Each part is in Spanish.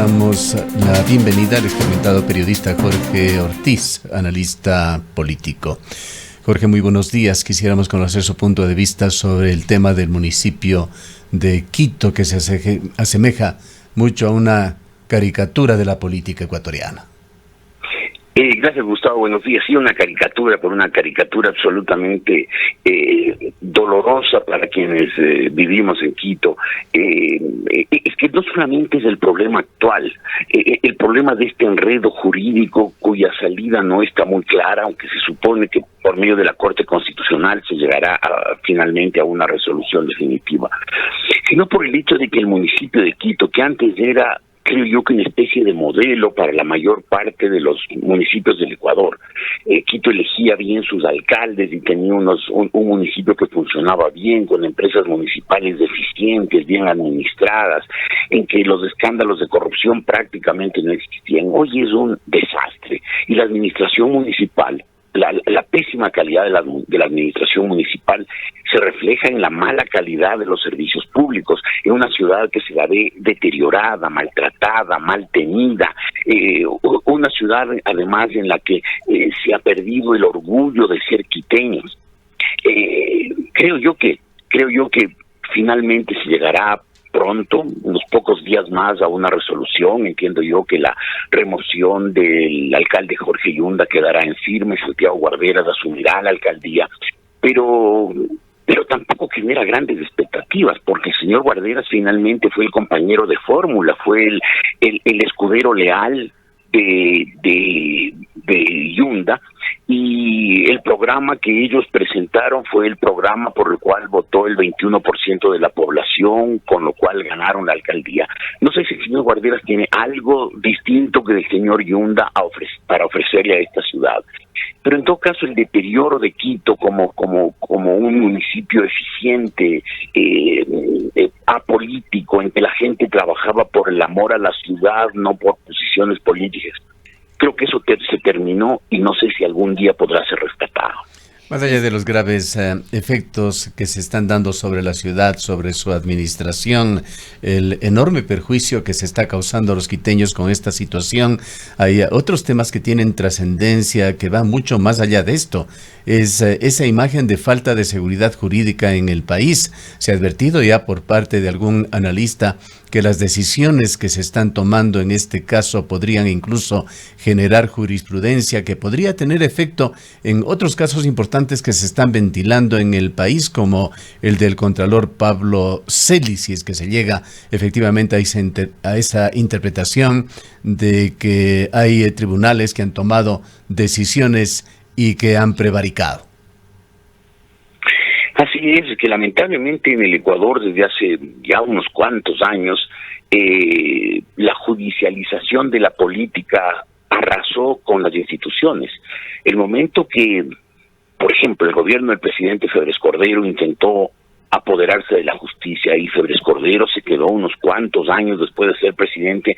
Damos la bienvenida al experimentado periodista Jorge Ortiz, analista político. Jorge, muy buenos días. Quisiéramos conocer su punto de vista sobre el tema del municipio de Quito, que se asemeja mucho a una caricatura de la política ecuatoriana. Gracias, Gustavo. Buenos días. Sí, una caricatura, pero una caricatura absolutamente dolorosa para quienes vivimos en Quito. Es que no solamente es el problema actual, el problema de este enredo jurídico cuya salida no está muy clara, aunque se supone que por medio de la Corte Constitucional se llegará finalmente a una resolución definitiva, sino por el hecho de que el municipio de Quito, que antes era, creo yo, que una especie de modelo para la mayor parte de los municipios del Ecuador. Quito elegía bien sus alcaldes y tenía un municipio que funcionaba bien, con empresas municipales eficientes, bien administradas, en que los escándalos de corrupción prácticamente no existían. Hoy es un desastre y la administración municipal, la pésima calidad de la administración municipal se refleja en la mala calidad de los servicios públicos, en una ciudad que se la ve deteriorada, maltratada, mal tenida, una ciudad además en la que se ha perdido el orgullo de ser quiteños. Creo yo que finalmente se llegará pronto, unos pocos días más, a una resolución. Entiendo yo que la remoción del alcalde Jorge Yunda quedará en firme, Santiago Guarderas asumirá la alcaldía, pero tampoco genera grandes expectativas, porque el señor Guarderas finalmente fue el compañero de fórmula, fue el escudero leal de Yunda, y el programa que ellos presentaron fue el programa por el cual votó el 21% de la población, con lo cual ganaron la alcaldía. No sé si el señor Guarderas tiene algo distinto que el señor Yunda para ofrecerle a esta ciudad. Pero en todo caso, el deterioro de Quito como un municipio eficiente, apolítico, en que la gente trabajaba por el amor a la ciudad, no por posiciones políticas, creo que eso se terminó y no sé si algún día podrá ser rescatado. Más allá de los graves efectos que se están dando sobre la ciudad, sobre su administración, el enorme perjuicio que se está causando a los quiteños con esta situación, hay otros temas que tienen trascendencia, que van mucho más allá de esto. Es esa imagen de falta de seguridad jurídica en el país. Se ha advertido ya por parte de algún analista que las decisiones que se están tomando en este caso podrían incluso generar jurisprudencia que podría tener efecto en otros casos importantes que se están ventilando en el país, como el del contralor Pablo Celis, si es que se llega efectivamente a esa interpretación de que hay tribunales que han tomado decisiones y que han prevaricado. Así es, que lamentablemente en el Ecuador desde hace ya unos cuantos años la judicialización de la política arrasó con las instituciones. El momento que, por ejemplo, el gobierno del presidente Febres Cordero intentó apoderarse de la justicia y Febres Cordero se quedó unos cuantos años después de ser presidente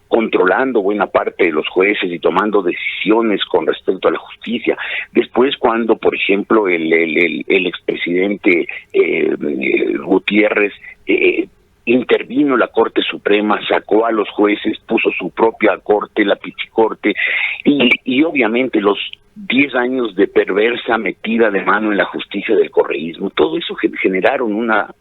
controlando buena parte de los jueces y tomando decisiones con respecto a la justicia. Después, cuando, por ejemplo, el expresidente Gutiérrez intervino la Corte Suprema, sacó a los jueces, puso su propia corte, la Pichicorte, y obviamente los 10 años de perversa metida de mano en la justicia del correísmo, todo eso generaron una,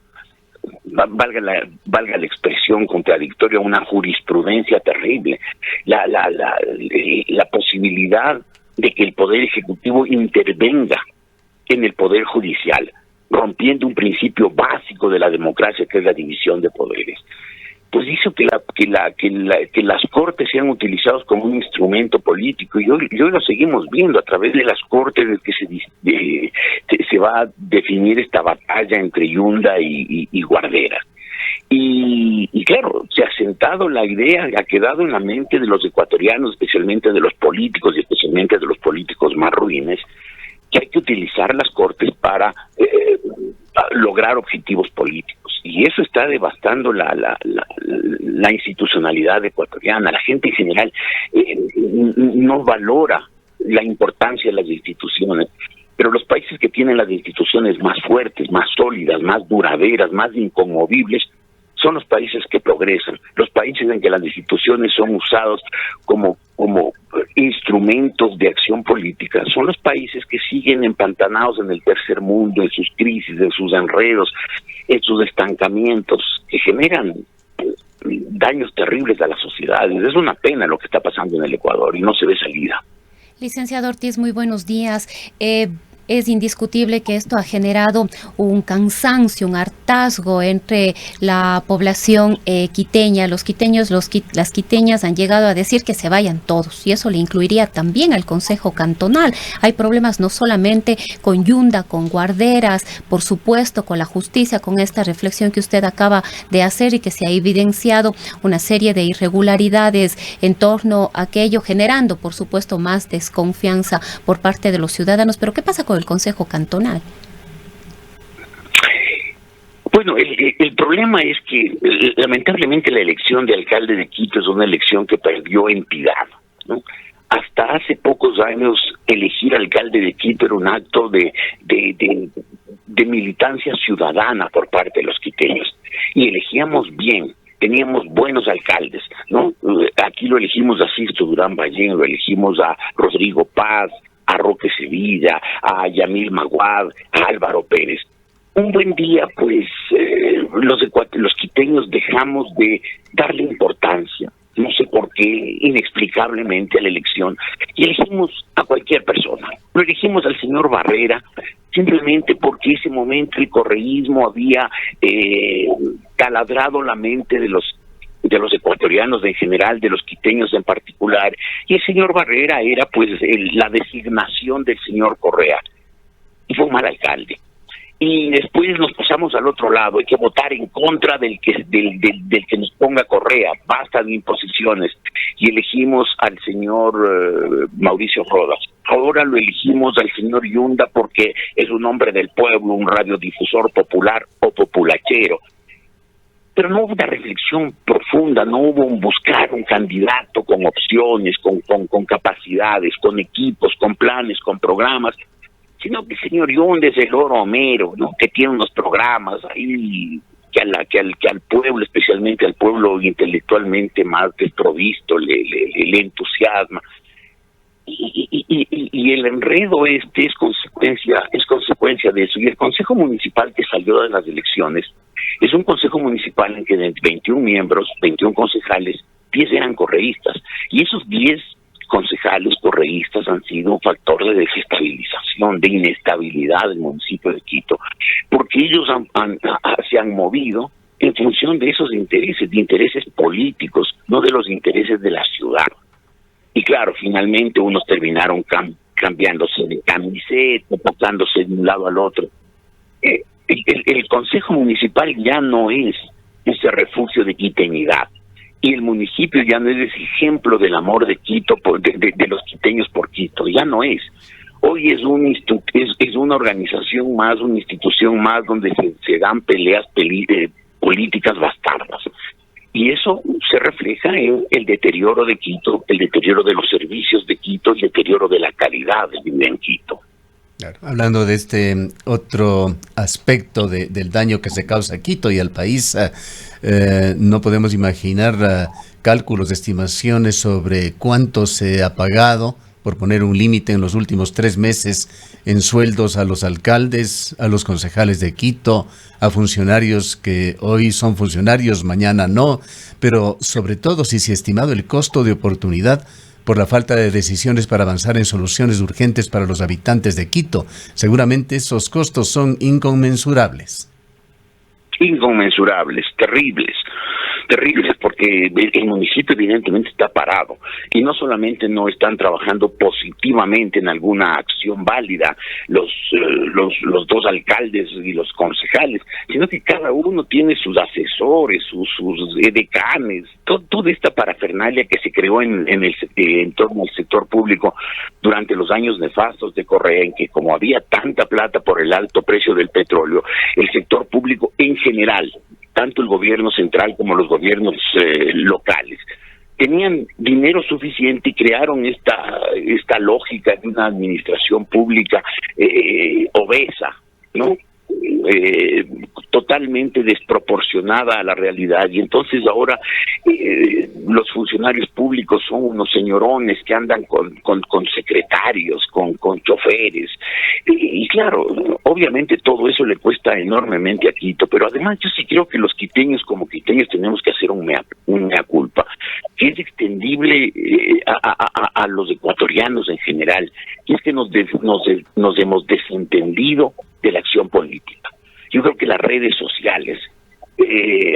valga la expresión contradictoria, una jurisprudencia terrible, la posibilidad de que el Poder Ejecutivo intervenga en el Poder Judicial, rompiendo un principio básico de la democracia, que es la división de poderes. Pues hizo que las cortes sean utilizadas como un instrumento político, y hoy lo seguimos viendo a través de las cortes, en que se va a definir esta batalla entre Yunda y Guarderas. Y claro, se ha sentado la idea, ha quedado en la mente de los ecuatorianos, especialmente de los políticos y especialmente de los políticos más ruines, que hay que utilizar las cortes para lograr objetivos políticos, y eso está devastando la institucionalidad ecuatoriana. La gente en general no valora la importancia de las instituciones, pero los países que tienen las instituciones más fuertes, más sólidas, más duraderas, más inconmovibles, son los países que progresan, los países en que las instituciones son usadas como instrumentos de acción política, son los países que siguen empantanados en el tercer mundo, en sus crisis, en sus enredos, en sus estancamientos, que generan daños terribles a las sociedades. Es una pena lo que está pasando en el Ecuador y no se ve salida. Licenciado Ortiz, muy buenos días. Es indiscutible que esto ha generado un cansancio, un hartazgo entre la población quiteña. Los quiteños, las quiteñas han llegado a decir que se vayan todos, y eso le incluiría también al Consejo Cantonal. Hay problemas no solamente con Yunda, con Guarderas, por supuesto con la justicia, con esta reflexión que usted acaba de hacer y que se ha evidenciado una serie de irregularidades en torno a aquello, generando por supuesto más desconfianza por parte de los ciudadanos. Pero ¿qué pasa con el Consejo Cantonal? Bueno, el problema es que lamentablemente la elección de alcalde de Quito es una elección que perdió entidad, ¿no? Hasta hace pocos años elegir alcalde de Quito era un acto de militancia ciudadana por parte de los quiteños, y elegíamos bien. Teníamos buenos alcaldes, ¿no? Aquí lo elegimos a Sixto Durán Ballén, lo elegimos a Rodrigo Paz, a Roque Sevilla, a Yamil Maguad, a Álvaro Pérez. Un buen día, pues, los quiteños dejamos de darle importancia, no sé por qué, inexplicablemente, a la elección, y elegimos a cualquier persona. Lo elegimos al señor Barrera, simplemente porque ese momento el correísmo había taladrado la mente de los ecuatorianos en general, de los quiteños en particular, y el señor Barrera era pues la designación del señor Correa, y fue un mal alcalde. Y después nos pasamos al otro lado, hay que votar en contra del que nos ponga Correa, basta de imposiciones, y elegimos al señor Mauricio Rodas. Ahora lo elegimos al señor Yunda porque es un hombre del pueblo, un radiodifusor popular o populachero. Pero no hubo una reflexión profunda, no hubo un buscar un candidato con opciones, con capacidades, con equipos, con planes, con programas, sino que el señor Yunda es el oro homero, ¿no? Que tiene unos programas ahí que al pueblo, especialmente al pueblo intelectualmente más desprovisto, le entusiasma. Y el enredo es consecuencia de eso. Y el Consejo Municipal que salió de las elecciones es un Consejo Municipal en que de 21 miembros, 21 concejales, 10 eran correístas. Y esos 10 concejales correístas han sido un factor de desestabilización, de inestabilidad del municipio de Quito, porque ellos se han movido en función de esos intereses, de intereses políticos, no de los intereses de la ciudad. Y claro, finalmente unos terminaron cambiándose de camiseta, pasándose de un lado al otro. El Consejo Municipal ya no es ese refugio de quiteñidad, y el municipio ya no es ese ejemplo del amor de Quito, de los quiteños por Quito, ya no es. Hoy es una organización más, una institución más donde se dan peleas políticas bastardas. Y eso se refleja en el deterioro de Quito, el deterioro de los servicios de Quito, el deterioro de la calidad de vida en Quito. Claro. Hablando de este otro aspecto del daño que se causa a Quito y al país, no podemos imaginar cálculos, estimaciones sobre cuánto se ha pagado, por poner un límite, en los últimos 3 meses en sueldos a los alcaldes, a los concejales de Quito, a funcionarios que hoy son funcionarios, mañana no, pero sobre todo si se ha estimado el costo de oportunidad por la falta de decisiones para avanzar en soluciones urgentes para los habitantes de Quito. Seguramente esos costos son inconmensurables. Inconmensurables, terribles, porque el municipio evidentemente está parado, y no solamente no están trabajando positivamente en alguna acción válida los 2 alcaldes y los concejales, sino que cada uno tiene sus asesores, sus decanes, toda esta parafernalia que se creó en torno al sector público durante los años nefastos de Correa, en que como había tanta plata por el alto precio del petróleo, el sector público en general, tanto el gobierno central como los gobiernos locales, tenían dinero suficiente y crearon esta lógica de una administración pública obesa, ¿no? totalmente desproporcionada a la realidad, y entonces ahora los funcionarios públicos son unos señorones que andan con secretarios, con choferes, y claro, obviamente todo eso le cuesta enormemente a Quito, pero además yo sí creo que los quiteños como quiteños tenemos que hacer un mea culpa, que es extendible a los ecuatorianos en general, y es que nos hemos desentendido de la acción política. Yo creo que las redes sociales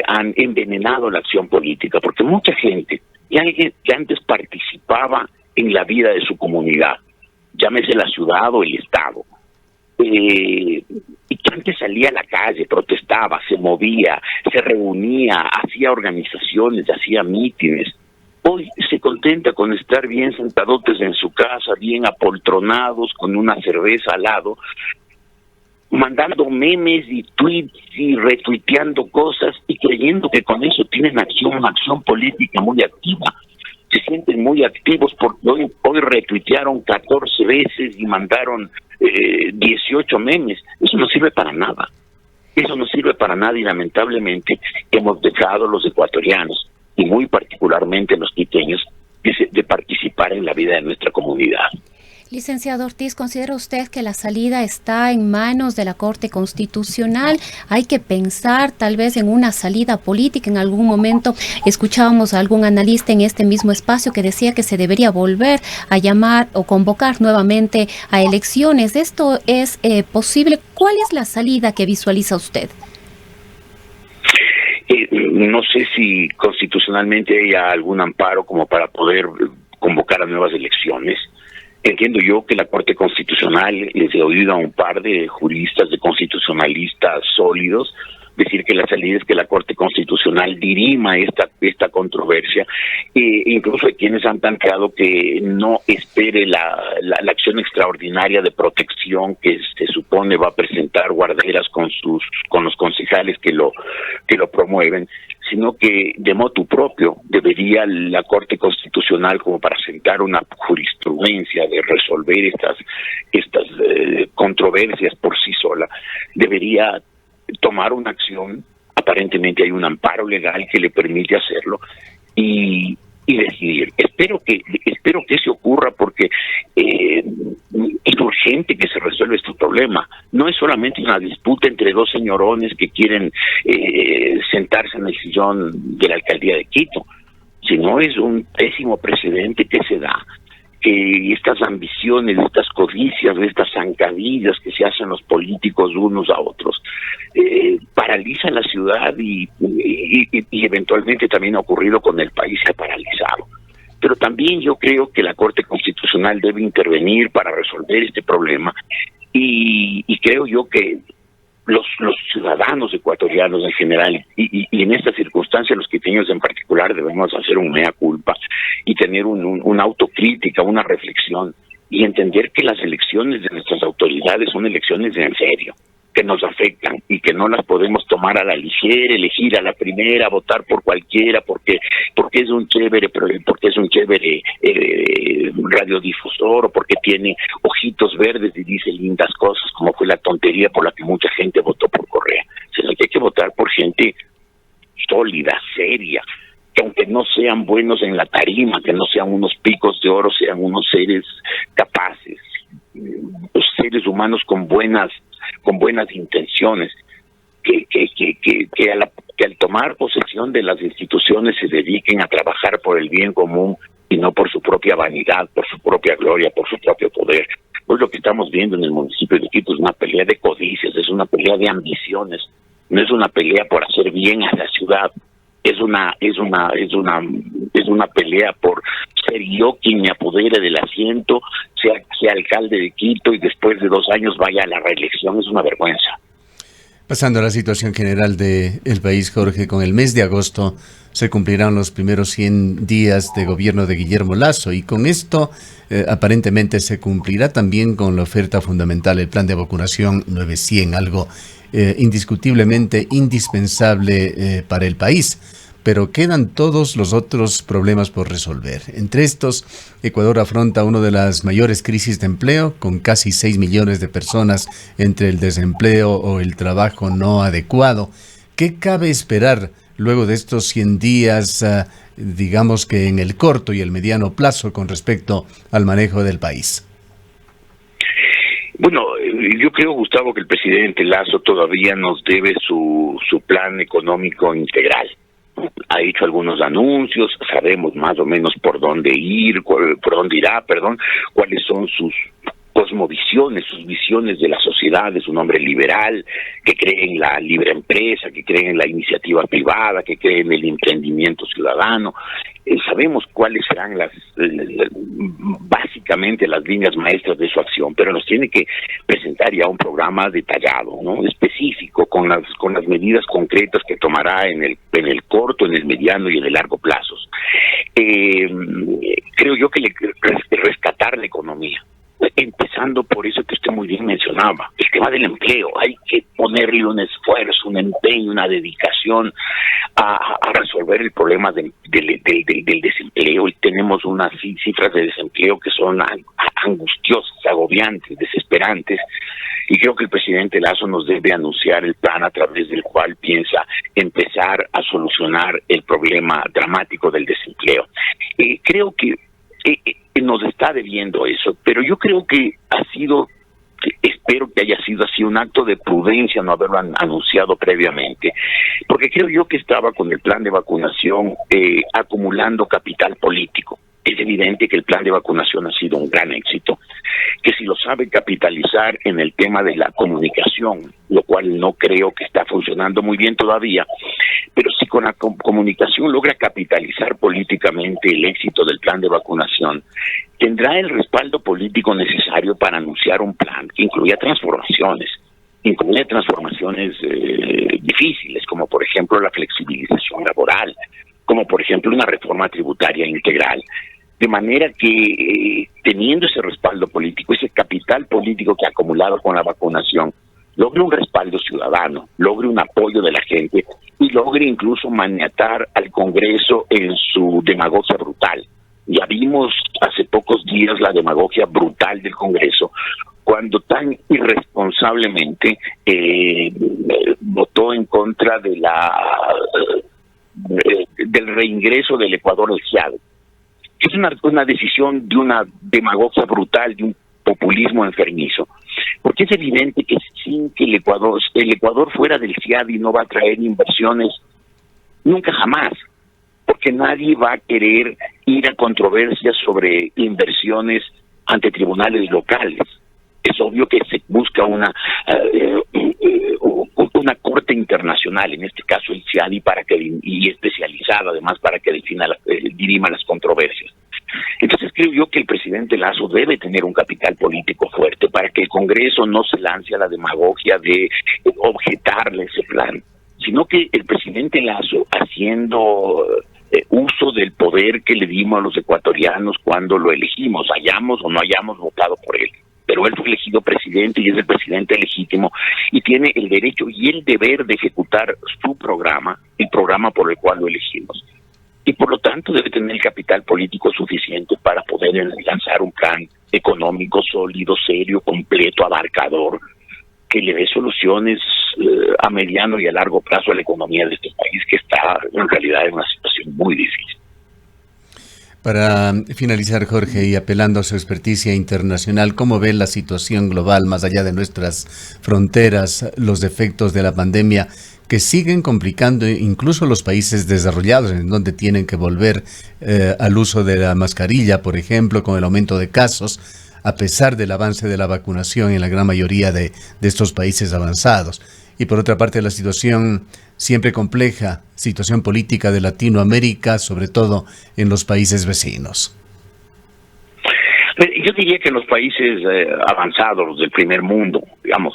han envenenado la acción política, porque mucha gente que antes participaba en la vida de su comunidad, llámese la ciudad o el estado, y que antes salía a la calle, protestaba, se movía, se reunía, hacía organizaciones, hacía mítines, hoy se contenta con estar bien sentadotes en su casa, bien apoltronados, con una cerveza al lado, mandando memes y tweets y retuiteando cosas y creyendo que con eso tienen una acción política muy activa. Se sienten muy activos porque hoy retuitearon 14 veces y mandaron 18 memes. Eso no sirve para nada. Eso no sirve para nada, y lamentablemente hemos dejado los ecuatorianos, y muy particularmente los quiteños, de participar en la vida de nuestra comunidad. Licenciado Ortiz, ¿considera usted que la salida está en manos de la Corte Constitucional? Hay que pensar tal vez en una salida política. En algún momento escuchábamos a algún analista en este mismo espacio que decía que se debería volver a llamar o convocar nuevamente a elecciones. ¿Esto es posible? ¿Cuál es la salida que visualiza usted? No sé si constitucionalmente hay algún amparo como para poder convocar a nuevas elecciones. Entiendo yo que la Corte Constitucional, les he oído a un par de juristas, de constitucionalistas sólidos, decir que la salida es que la Corte Constitucional dirima esta controversia. Incluso hay quienes han planteado que no espere la acción extraordinaria de protección que se supone va a presentar Guarderas con los concejales que lo promueven, sino que de motu propio debería la Corte Constitucional, como para sentar una jurisprudencia de resolver estas controversias por sí sola, debería tomar una acción. Aparentemente hay un amparo legal que le permite hacerlo y decidir. Espero que eso ocurra, porque es urgente que se resuelva este problema. No es solamente una disputa entre dos señorones que quieren sentarse en el sillón de la alcaldía de Quito, sino es un pésimo precedente que se da, que estas ambiciones, estas codicias, estas zancadillas que se hacen los políticos unos a otros, paralizan la ciudad y eventualmente también ha ocurrido con el país, se ha paralizado. Pero también yo creo que la Corte Constitucional debe intervenir para resolver este problema, y creo yo que los ciudadanos ecuatorianos en general y en esta circunstancia los quiteños en particular debemos hacer un mea culpa y tener una autocrítica, una reflexión, y entender que las elecciones de nuestras autoridades son elecciones en serio, que nos afectan y que no las podemos tomar a la ligera, elegir a la primera, votar por cualquiera porque es un chévere radiodifusor, o porque tiene ojitos verdes y dice lindas cosas, como fue la tontería por la que mucha gente votó por Correa. Sino que hay que votar por gente sólida, seria, que aunque no sean buenos en la tarima, que no sean unos picos de oro, sean unos seres capaces, seres humanos con buenas intenciones, que al tomar posesión de las instituciones se dediquen a trabajar por el bien común y no por su propia vanidad, por su propia gloria, por su propio poder. Pues lo que estamos viendo en el municipio de Quito es una pelea de codicias, es una pelea de ambiciones, no es una pelea por hacer bien a la ciudad, es una pelea por ser yo quien me apodere del asiento, sea alcalde de Quito y después de 2 años vaya a la reelección. Es una vergüenza. Pasando a la situación general del país, Jorge, con el mes de agosto se cumplirán los primeros 100 días de gobierno de Guillermo Lasso, y con esto aparentemente se cumplirá también con la oferta fundamental, el plan de vacunación 900, algo indiscutiblemente indispensable para el país. pero quedan todos los otros problemas por resolver. Entre estos, Ecuador afronta una de las mayores crisis de empleo, con casi 6 millones de personas entre el desempleo o el trabajo no adecuado. ¿Qué cabe esperar luego de estos 100 días, digamos que en el corto y el mediano plazo, con respecto al manejo del país? Bueno, yo creo, Gustavo, que el presidente Lasso todavía nos debe su plan económico integral. Ha hecho algunos anuncios, sabemos más o menos por dónde irá, cuáles son sus cosmovisiones, sus visiones de la sociedad. Es un hombre liberal, que cree en la libre empresa, que cree en la iniciativa privada, que cree en el emprendimiento ciudadano. Sabemos cuáles serán básicamente las líneas maestras de su acción, pero nos tiene que presentar ya un programa detallado, ¿no? Específico, con las medidas concretas que tomará en el corto, en el mediano y en el largo plazos. Creo yo que rescatar la economía, empezando por eso que usted muy bien mencionaba, el tema del empleo. Hay que ponerle un esfuerzo, un empeño, una dedicación a resolver el problema del desempleo. Y tenemos unas cifras de desempleo que son angustiosas, agobiantes, desesperantes, y creo que el presidente Lasso nos debe anunciar el plan a través del cual piensa empezar a solucionar el problema dramático del desempleo. Creo que nos está debiendo eso, pero yo creo que espero que haya sido así un acto de prudencia no haberlo anunciado previamente, porque creo yo que estaba con el plan de vacunación acumulando capital político. Es evidente que el plan de vacunación ha sido un gran éxito, que si lo sabe capitalizar en el tema de la comunicación, lo cual no creo que está funcionando muy bien todavía, pero si con la comunicación logra capitalizar políticamente el éxito del plan de vacunación, tendrá el respaldo político necesario para anunciar un plan que incluya transformaciones difíciles, como por ejemplo la flexibilización laboral, como por ejemplo una reforma tributaria integral. De manera que, teniendo ese respaldo político, ese capital político que ha acumulado con la vacunación, logre un respaldo ciudadano, logre un apoyo de la gente y logre incluso maniatar al Congreso en su demagogia brutal. Ya vimos hace pocos días la demagogia brutal del Congreso, cuando tan irresponsablemente votó en contra de del reingreso del Ecuador al GIADE. Es una decisión de una demagogia brutal, de un populismo enfermizo, porque es evidente que sin que el Ecuador fuera del GIADE no va a traer inversiones nunca jamás, porque nadie va a querer ir a controversias sobre inversiones ante tribunales locales. Es obvio que se busca una corte internacional, en este caso el CIADI, y especializada además para que dirima las controversias. Entonces creo yo que el presidente Lasso debe tener un capital político fuerte para que el Congreso no se lance a la demagogia de objetarle ese plan, sino que el presidente Lasso, haciendo uso del poder que le dimos a los ecuatorianos cuando lo elegimos, hayamos o no hayamos votado por él, pero él fue elegido presidente y es el presidente legítimo y tiene el derecho y el deber de ejecutar su programa, el programa por el cual lo elegimos. Y por lo tanto debe tener el capital político suficiente para poder lanzar un plan económico sólido, serio, completo, abarcador, que le dé soluciones a mediano y a largo plazo a la economía de este país, que está en realidad en una situación muy difícil. Para finalizar, Jorge, y apelando a su experticia internacional, ¿cómo ve la situación global más allá de nuestras fronteras, los efectos de la pandemia que siguen complicando incluso los países desarrollados, en donde tienen que volver al uso de la mascarilla, por ejemplo, con el aumento de casos, a pesar del avance de la vacunación en la gran mayoría de estos países avanzados? Y por otra parte, la situación siempre compleja, situación política de Latinoamérica, sobre todo en los países vecinos. Yo diría que los países avanzados, los del primer mundo, digamos,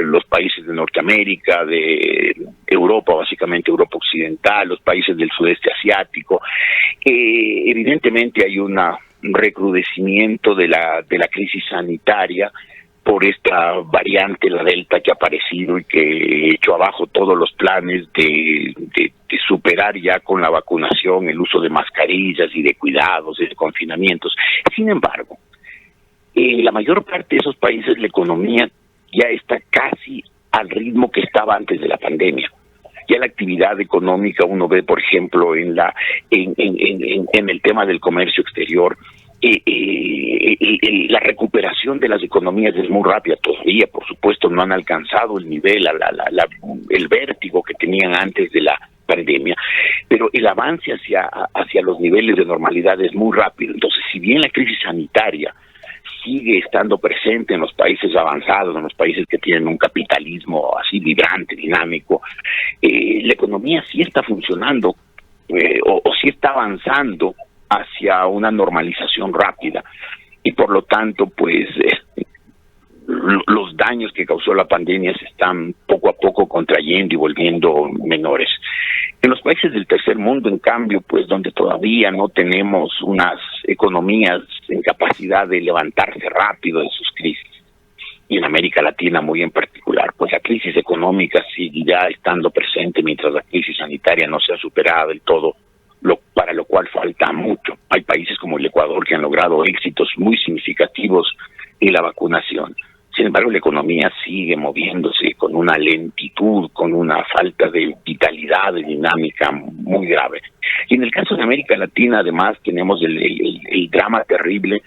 los países de Norteamérica, de Europa, básicamente Europa Occidental, los países del sudeste asiático, evidentemente hay un recrudecimiento de la crisis sanitaria, por esta variante, la Delta, que ha aparecido y que ha hecho abajo todos los planes de superar ya con la vacunación el uso de mascarillas y de cuidados y de confinamientos. Sin embargo, en la mayor parte de esos países la economía ya está casi al ritmo que estaba antes de la pandemia. Ya la actividad económica uno ve, por ejemplo, en el tema del comercio exterior, la recuperación de las economías es muy rápida. Todavía, por supuesto, no han alcanzado el nivel, el vértigo que tenían antes de la pandemia, pero el avance hacia los niveles de normalidad es muy rápido. Entonces, si bien la crisis sanitaria sigue estando presente en los países avanzados, en los países que tienen un capitalismo así vibrante, dinámico, la economía sí está funcionando o sí está avanzando hacia una normalización rápida, y por lo tanto, pues los daños que causó la pandemia se están poco a poco contrayendo y volviendo menores. En los países del tercer mundo, en cambio, pues donde todavía no tenemos unas economías en capacidad de levantarse rápido de sus crisis, y en América Latina muy en particular, pues la crisis económica seguirá estando presente mientras la crisis sanitaria no sea superada del todo, para lo cual falta mucho. Hay países como el Ecuador que han logrado éxitos muy significativos en la vacunación. Sin embargo, la economía sigue moviéndose con una lentitud, con una falta de vitalidad, de dinámica muy grave. Y en el caso de América Latina, además, tenemos el drama terrible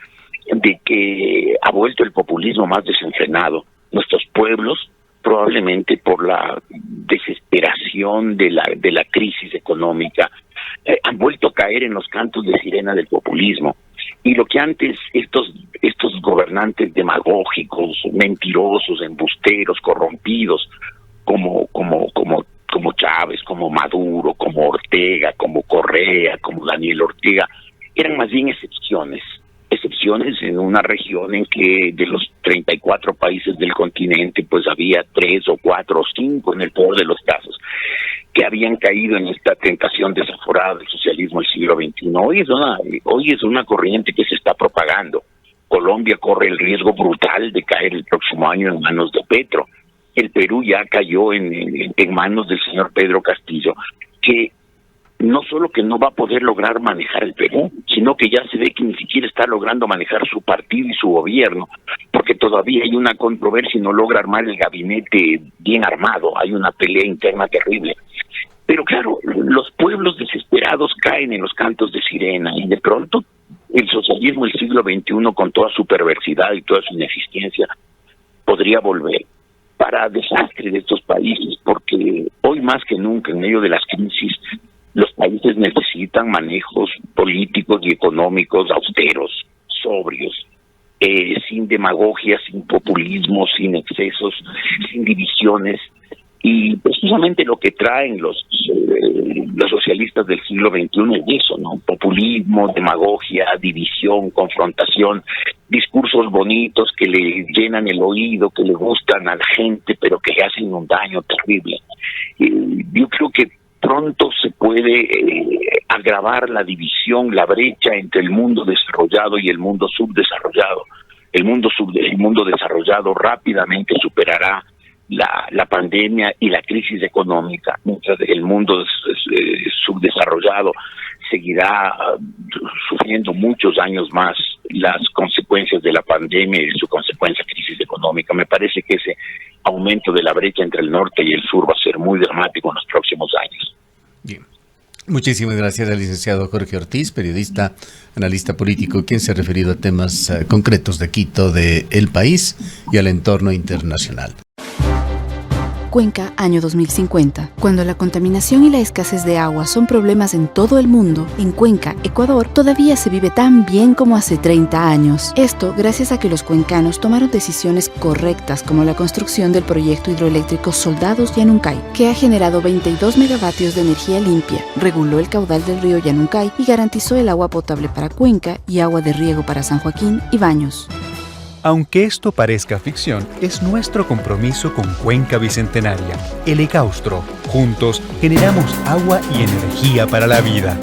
de que ha vuelto el populismo más desenfrenado. Nuestros pueblos, probablemente por la desesperación de la crisis económica, han vuelto a caer en los cantos de sirena del populismo. Y lo que antes estos gobernantes demagógicos, mentirosos, embusteros, corrompidos, como Chávez, como Maduro, como Ortega, como Correa, como Daniel Ortega, eran más bien excepciones en una región en que de los 34 países del continente, pues había 3 o 4 o 5, en el peor de los casos, que habían caído en esta tentación desaforada del socialismo del siglo XXI. Hoy es una corriente que se está propagando. Colombia corre el riesgo brutal de caer el próximo año en manos de Petro. El Perú ya cayó en manos del señor Pedro Castillo, que no solo que no va a poder lograr manejar el Perú, sino que ya se ve que ni siquiera está logrando manejar su partido y su gobierno, porque todavía hay una controversia y no logra armar el gabinete bien armado. Hay una pelea interna terrible. Pero claro, los pueblos desesperados caen en los cantos de sirena, y de pronto el socialismo del siglo XXI, con toda su perversidad y toda su ineficiencia, podría volver para desastre de estos países, porque hoy más que nunca, en medio de las crisis, los países necesitan manejos políticos y económicos austeros, sobrios, sin demagogia, sin populismo, sin excesos, sin divisiones. Y precisamente lo que traen los socialistas del siglo XXI es eso, ¿no? Populismo, demagogia, división, confrontación, discursos bonitos que le llenan el oído, que le gustan a la gente, pero que le hacen un daño terrible. Yo creo que pronto se puede agravar la división, la brecha entre el mundo desarrollado y el mundo subdesarrollado. El mundo desarrollado rápidamente superará la pandemia y la crisis económica, mientras el mundo subdesarrollado seguirá sufriendo muchos años más las consecuencias de la pandemia y su consecuencia crisis económica. Me parece que ese aumento de la brecha entre el norte y el sur va a ser muy dramático en los próximos años. Bien. Muchísimas gracias al licenciado Jorge Ortiz, periodista, analista político, quien se ha referido a temas concretos de Quito, de el país y al entorno internacional. Cuenca, año 2050. Cuando la contaminación y la escasez de agua son problemas en todo el mundo, en Cuenca, Ecuador, todavía se vive tan bien como hace 30 años. Esto gracias a que los cuencanos tomaron decisiones correctas, como la construcción del proyecto hidroeléctrico Soldados Yanuncay, que ha generado 22 megavatios de energía limpia, reguló el caudal del río Yanuncay y garantizó el agua potable para Cuenca y agua de riego para San Joaquín y Baños. Aunque esto parezca ficción, es nuestro compromiso con Cuenca Bicentenaria, el Ecaustro. Juntos generamos agua y energía para la vida.